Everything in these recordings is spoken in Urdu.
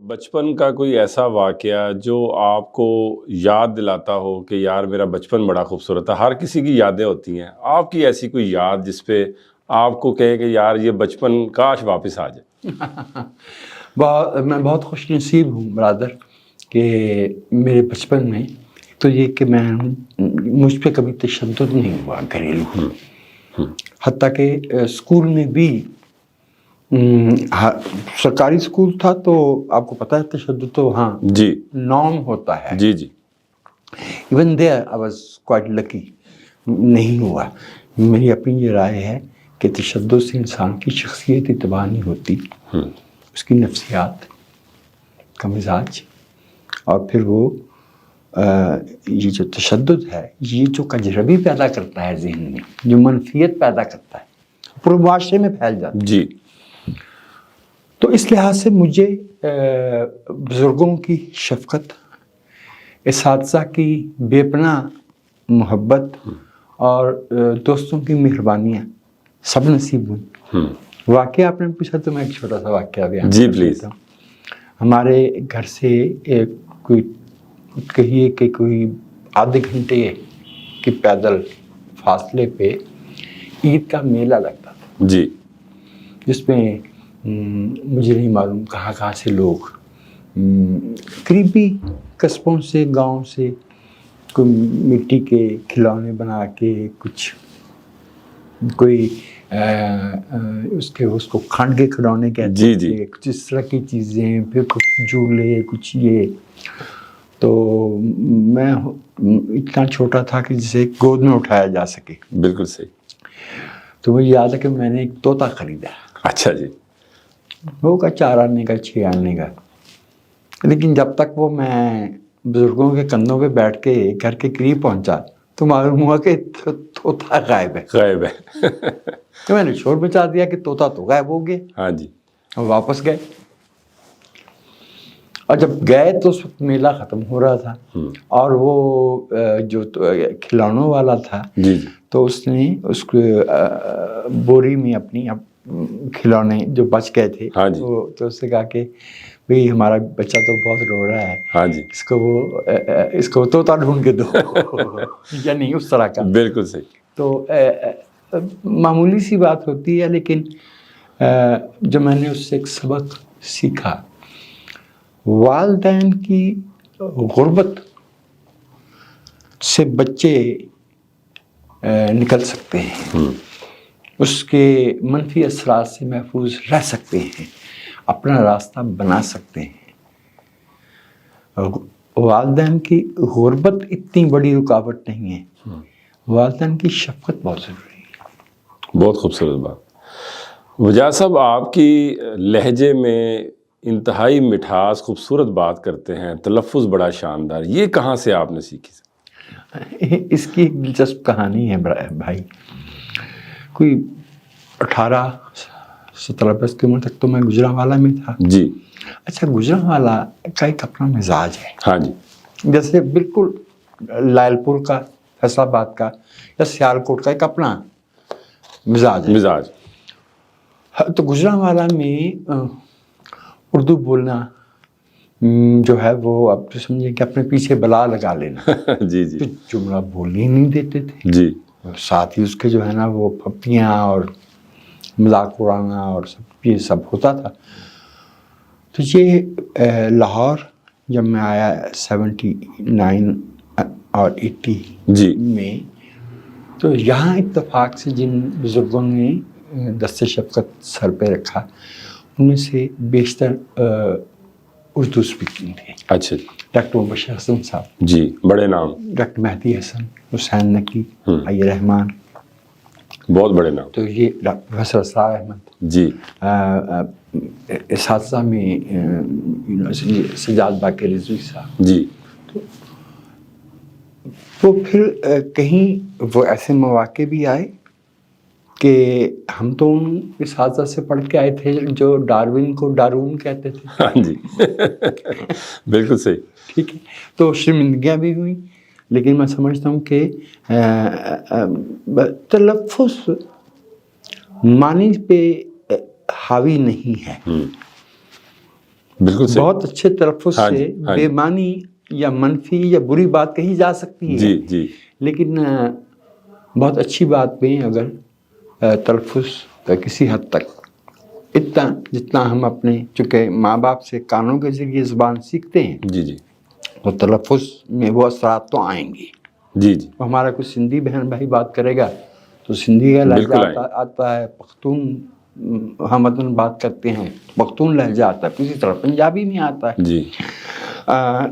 بچپن کا کوئی ایسا واقعہ جو آپ کو یاد دلاتا ہو کہ یار میرا بچپن بڑا خوبصورت تھا؟ ہر کسی کی یادیں ہوتی ہیں، آپ کی ایسی کوئی یاد جس پہ آپ کو کہے کہ یار یہ بچپن کاش واپس آ جائے؟ میں بہت خوش نصیب ہوں برادر کہ میرے بچپن میں تو یہ کہ مجھ پہ کبھی تشدد نہیں ہوا گھریلو، حتیٰ کہ اسکول میں بھی سرکاری اسکول تھا تو آپ کو پتہ ہے تشدد تو وہاں جی نارم ہوتا ہے. جی جی even there I was quite lucky, نہیں ہوا. میری اپنی یہ رائے ہے کہ تشدد سے انسان کی شخصیت تباہ نہیں ہوتی، اس کی نفسیات کا مزاج، اور پھر وہ یہ جو تشدد ہے یہ جو کجربی پیدا کرتا ہے ذہن میں، جو منفیت پیدا کرتا ہے پورے معاشرے میں پھیل جاتا ہے. جی تو اس لحاظ سے مجھے بزرگوں کی شفقت، اساتذہ کی بے پناہ محبت اور دوستوں کی مہربانیاں سب نصیب ہوئی. واقعہ آپ نے پوچھا تو میں ایک چھوٹا سا واقعہ بیان جی کر پلیز. دیتا ہوں. ہمارے گھر سے کوئی کہیے کہ کوئی آدھے گھنٹے کے پیدل فاصلے پہ عید کا میلہ لگتا تھا، جی جس میں مجھے نہیں معلوم کہاں کہاں سے لوگ قریبی قصبوں سے، گاؤں سے، کوئی مٹی کے کھلونے بنا کے، کچھ کوئی اس کو کھانڈ کے کھلونے کہتے تھے، کچھ اس طرح کی چیزیں، پھر کچھ جھولے، کچھ یہ. تو میں اتنا چھوٹا تھا کہ جسے گود میں اٹھایا جا سکے. بالکل صحیح. تو مجھے یاد ہے کہ میں نے ایک طوطا خریدا. اچھا جی. وہ کا 4 آنے کا، 6 آنے کا. لیکن جب تک وہ میں بزرگوں کے کندھوں پہ بیٹھ کے گھر کے قریب پہنچا تو معلوم ہوا کہ طوطا غائب ہے. تو میں نے شور مچا دیا کہ طوطا تو غائب ہو گیا. ہاں جی. ہم واپس گئے، اور جب گئے تو اس وقت میلہ ختم ہو رہا تھا، اور وہ جو کھلونوں والا تھا جی تو اس نے اس کو بوری میں اپنی کھلونے جو بچ گئے تھے تو اس سے کہا کہ بھئی ہمارا بچہ تو بہت رو رہا ہے، ہاں جی، اس کو طوطا ڈھونڈ کے دو. یا نہیں اس طرح کا. بالکل صحیح. تو معمولی سی بات ہوتی ہے، لیکن جو میں نے اس سے ایک سبق سیکھا، والدین کی غربت سے بچے نکل سکتے ہیں، اس کے منفی اثرات سے محفوظ رہ سکتے ہیں، اپنا راستہ بنا سکتے ہیں. والدین کی غربت اتنی بڑی رکاوٹ نہیں ہے، والدین کی شفقت بہت ضروری ہے. بہت خوبصورت بات. وجاہ صاحب آپ کی لہجے میں انتہائی مٹھاس، خوبصورت بات کرتے ہیں، تلفظ بڑا شاندار، یہ کہاں سے آپ نے سیکھی؟ اس کی ایک دلچسپ کہانی ہے بھائی. کوئی 18-17 برس کی عمر تک تو میں گجرانوالہ میں تھا. جی. اچھا، گجرانوالہ کا ایک اپنا مزاج ہے. ہاں جی. جیسے بالکل لائل پور کا، فیصل آباد کا یا سیالکوٹ کا ایک اپنا مزاج ہے. تو گجرانوالہ میں اردو بولنا جو ہے وہ اب تو سمجھیں کہ اپنے پیچھے بلا لگا لینا. جی جی. تو جملہ بولنے ہی نہیں دیتے تھے. جی. ساتھ ہی اس کے جو ہے نا وہ پھپیاں اور مذاق اڑانا اور یہ سب ہوتا تھا. تو یہ لاہور جب میں آیا 79 اور 80 جی میں، تو یہاں اتفاق سے جن بزرگوں نے دست شفقت سر پہ رکھا ان میں سے بیشتر اردو اسپیکنگ تھے. اچھا. ڈاکٹر مبشر حسن صاحب، جی بڑے نام. ڈاکٹر مہدی حسن، حسین نقی، علی رحمان، بہت بڑے نام. تو یہ ڈاکٹر پروفیسر اسرار احمد. جی. اساتذہ میں سجاد باقر رضوی صاحب. جی. تو پھر کہیں وہ ایسے مواقع بھی آئے کہ ہم تو ان اساتذہ سے پڑھ کے آئے تھے جو ڈاروین کو ڈارون کہتے تھے. ہاں جی. بالکل صحیح. ٹھیک ہے. تو شرمندگیاں بھی ہوئیں، لیکن میں سمجھتا ہوں کہ تلفظ معنی پہ حاوی نہیں ہے. بالکل صحیح. بہت اچھے تلفظ ہاں جی، سے ہاں جی. بے معنی یا منفی یا بری بات کہی جا سکتی ہے. جی جی لیکن بہت اچھی بات بھی اگر تلفظ کسی حد تک اتنا جتنا ہم اپنے چونکہ ماں باپ سے کانوں کے ذریعے زبان سیکھتے ہیں جی جی تو تلفظ میں وہ اثرات تو آئیں گے. جی جی ہمارا کوئی سندھی بہن بھائی بات کرے گا تو سندھی کا لہجہ بالکل آئیں. آتا ہے. پختون ہم وطن بات کرتے ہیں پختون لہجہ آتا ہے. اسی طرح پنجابی میں آتا ہے. جی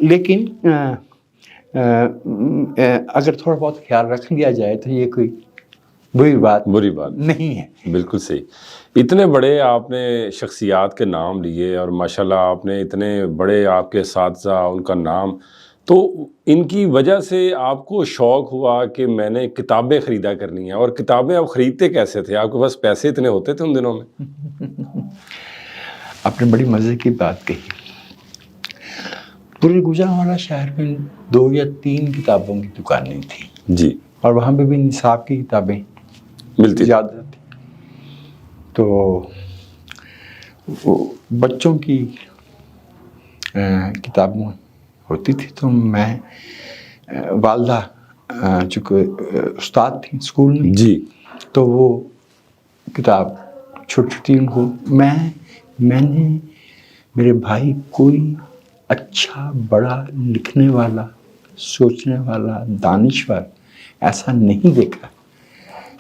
لیکن اگر تھوڑا بہت خیال رکھ لیا جائے تو یہ کوئی بری بات نہیں ہے. بالکل صحیح. اتنے بڑے آپ نے شخصیات کے نام لیے اور ماشاءاللہ آپ نے اتنے بڑے آپ کے اساتذہ ان کا نام، تو ان کی وجہ سے آپ کو شوق ہوا کہ میں نے کتابیں خریدا کرنی ہیں. اور کتابیں آپ خریدتے کیسے تھے؟ آپ کے پاس پیسے اتنے ہوتے تھے ان دنوں میں؟ آپ نے بڑی مزے کی بات کہی. پورے گوجرانوالا شہر میں 2 یا 3 کتابوں کی دکانیں تھیں جی. اور وہاں پہ بھی نصاب کی کتابیں ملتی زیادہ تھی. تو بچوں کی کتابیں ہوتی تھی تو میں والدہ چونکہ استاد تھیں اسکول میں جی تو وہ کتاب چھوٹی چھوٹی ان کو میں نے میرے بھائی کوئی اچھا بڑا لکھنے والا سوچنے والا دانشور ایسا نہیں دیکھا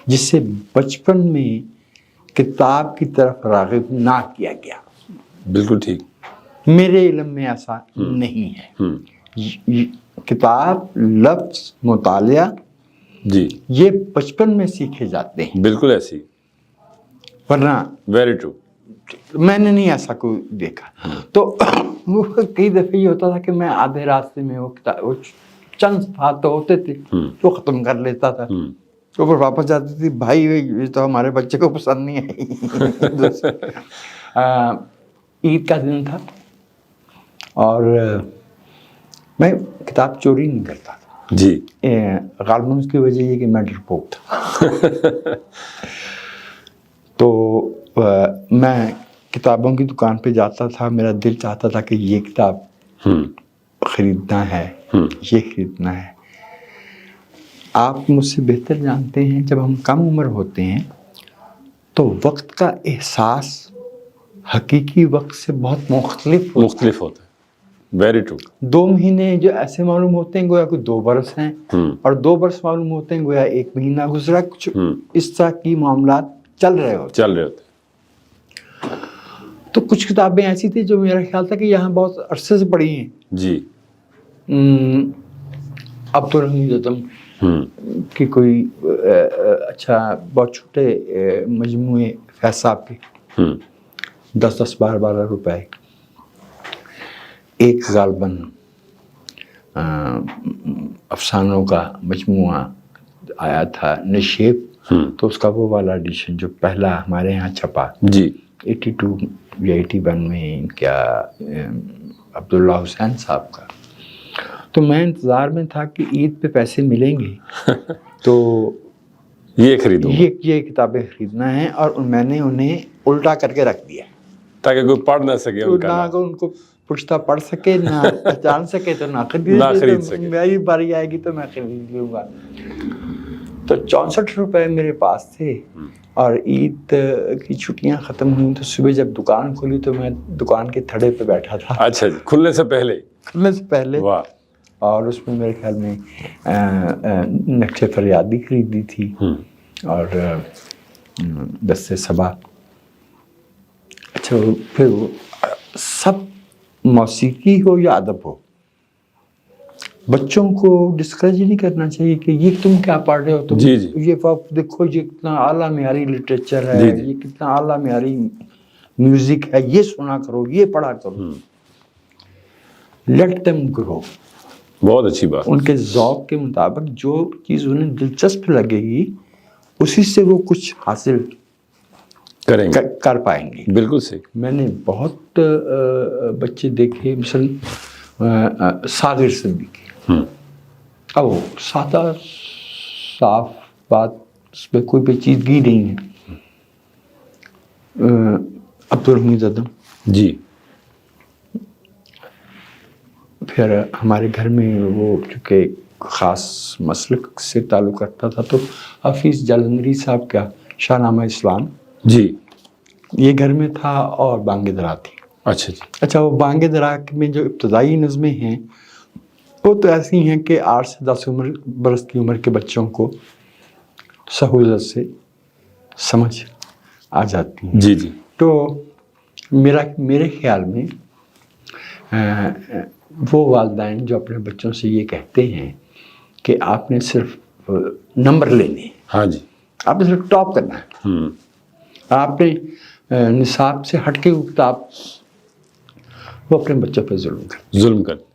جس سے بچپن میں کتاب کی طرف راغب نہ کیا گیا. بالکل ٹھیک. میرے علم میں ایسا نہیں ہے. کتاب لفظ مطالعہ جی یہ بچپن میں سیکھے جاتے ہیں. بالکل ایسی. ورنہ ویری ٹرو. میں نے نہیں ایسا کوئی دیکھا. تو وہ کئی دفعہ یہ ہوتا تھا کہ میں آدھے راستے میں وہ کتاب چند صفحات تو ہوتے تھے تو ختم کر لیتا تھا. تو پھر واپس جاتی تھی بھائی یہ تو ہمارے بچے کو پسند نہیں ہے. عید کا دن تھا اور میں کتاب چوری نہیں کرتا تھا. جی غالباً اس کی وجہ یہ کہ میں ڈرپوک تھا. تو میں کتابوں کی دکان پہ جاتا تھا. میرا دل چاہتا تھا کہ یہ کتاب خریدنا ہے یہ خریدنا ہے. آپ مجھ سے بہتر جانتے ہیں جب ہم کم عمر ہوتے ہیں تو وقت کا احساس حقیقی وقت سے بہت مختلف ہوتا ہے. Very true. 2 مہینے جو ایسے معلوم ہوتے ہیں گویا کوئی 2 برس ہیں اور 2 برس معلوم ہوتے ہیں گویا 1 مہینہ گزرا. کچھ اس طرح کی معاملات چل رہے ہوتے. تو کچھ کتابیں ایسی تھی جو میرا خیال تھا کہ یہاں بہت عرصے سے پڑھی ہیں. جی عبدالحمید ادم کی کوئی اچھا بہت چھوٹے مجموعے فیض صاحب کے 10 12 روپے. ایک غالباً افسانوں کا مجموعہ آیا تھا نشیب تو اس کا وہ والا ایڈیشن جو پہلا ہمارے یہاں چھپا جی 82 یا 81 میں ان کا عبداللہ حسین صاحب کا. تو میں انتظار میں تھا کہ عید پہ پیسے ملیں گے تو یہ خریدوں یہ کتابیں خریدنا ہے. اور میں نے انہیں الٹا کر کے رکھ دیا تاکہ کوئی پڑھ نہ سکے ان کا نہ ان کو پوچھتا پڑھ سکے نہ پہچان سکے تو نہ خرید سکے. میری باری آئے گی تو میں خرید لوں گا. تو 64 روپے میرے پاس تھے اور عید کی چھٹیاں ختم ہوئیں تو صبح جب دکان کھلی تو میں دکان کے تھڑے پہ بیٹھا تھا. اچھا جی کھلنے سے پہلے. واہ. اور اس میں میرے خیال میں نقش فریادی خریدی تھی اور دستِ صبا. اچھا پھر سب موسیقی ہو یا ادب ہو بچوں کو ڈسکریج نہیں کرنا چاہیے کہ یہ تم کیا پڑھ رہے ہو. تم یہ دیکھو یہ کتنا اعلیٰ معیاری لٹریچر ہے یہ کتنا اعلیٰ معیاری میوزک ہے یہ سنا کرو یہ پڑھا کرو. لیٹ دیم گرو. بہت اچھی بات. ان کے ذوق کے مطابق جو چیز انہیں دلچسپ لگے گی اسی سے وہ کچھ حاصل کر پائیں گے. بالکل صحیح. میں نے بہت بچے دیکھے مثلا صابر صدیقی اب سادہ صاف بات اس پہ کوئی پیچیدگی نہیں ہے. عبدالحمید ادم جی پھر ہمارے گھر میں وہ چونکہ خاص مسلک سے تعلق رکھتا تھا تو حافظ جالندھری صاحب کا شاہ نامہ اسلام جی یہ گھر میں تھا، اور بانگ درا تھی. اچھا جی. اچھا، وہ بانگ درا میں جو ابتدائی نظمیں ہیں وہ تو ایسی ہیں کہ 8 سے 10 برس کی عمر کے بچوں کو سہولت سے سمجھ آ جاتی ہیں. جی جی. تو میرے خیال میں وہ والدین جو اپنے بچوں سے یہ کہتے ہیں کہ آپ نے صرف نمبر لینے ہیں، ہاں جی، آپ نے صرف ٹاپ کرنا ہے، آپ نے نصاب سے ہٹ کے کتاب، وہ اپنے بچوں پہ ظلم کرتے.